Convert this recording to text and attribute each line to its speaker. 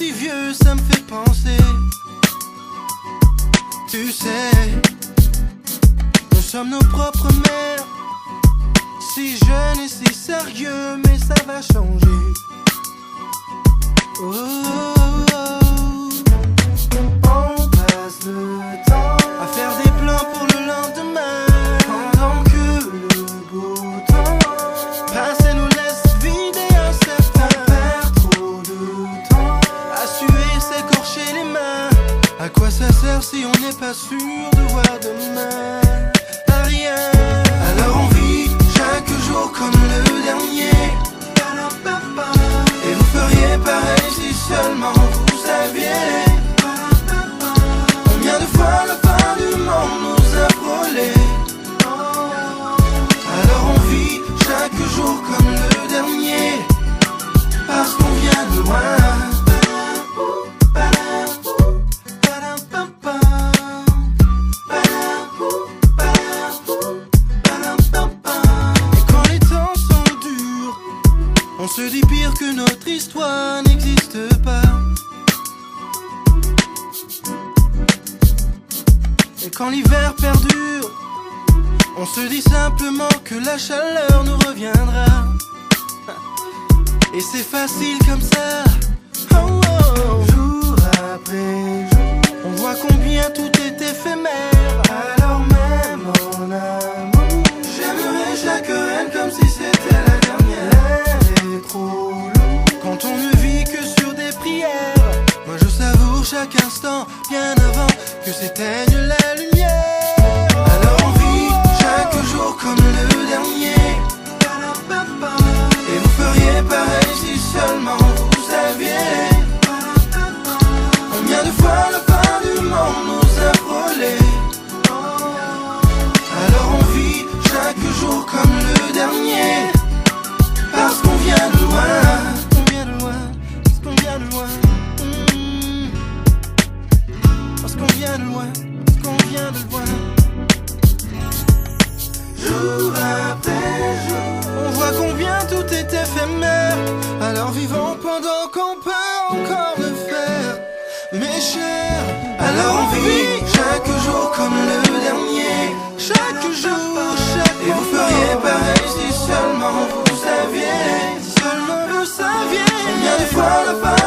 Speaker 1: si vieux, ça me fait penser. Tu sais, nous sommes nos propres mères. Si jeune et si sérieux, mais ça va changer. Oh, oh, oh. On passe le temps à faire des plans pour le lendemain, pendant que le beau temps passe et nous laisse vides et incertains. On perd trop de temps à suer, s'écorcher les mains. À quoi ça sert si on n'est pas sûr de voir demain? À rien. Alors on vit chaque jour comme le dernier. Et vous feriez pareil si seulement vous saviez combien de fois la fin du monde nous a frôlés. Alors on vit chaque jour comme le dernier, parce qu'on vient de loin. On se dit pire que notre histoire n'existe pas. Et quand l'hiver perdure, on se dit simplement que la chaleur nous reviendra. Et c'est facile comme ça. Oh, oh. Jour après jour, on voit combien tout est éphémère. Alors même en amour, j'aimerais chaque reine comme si c'était la dernière. Trop lourd quand on ne vit que sur des prières. Moi je savoure chaque instant bien avant que s'éteigne la lumière. Alors on vit chaque jour comme le dernier. Et vous feriez pareil si seulement vous saviez combien de fois la fin du monde nous a frôlés. Alors on vit chaque jour comme le dernier, parce qu'on vient de loin, on vient de loin, parce qu'on vient de loin. Parce qu'on vient de loin, parce qu'on vient de loin. Jour après jour, on voit combien tout est éphémère. Alors vivons pendant qu'on peut encore le faire, mes chers. Alors on vit chaque jour comme le dernier, chaque jour, chaque. Et vous feriez pareil si seulement vous saviez, seulement vous saviez combien de fois la fin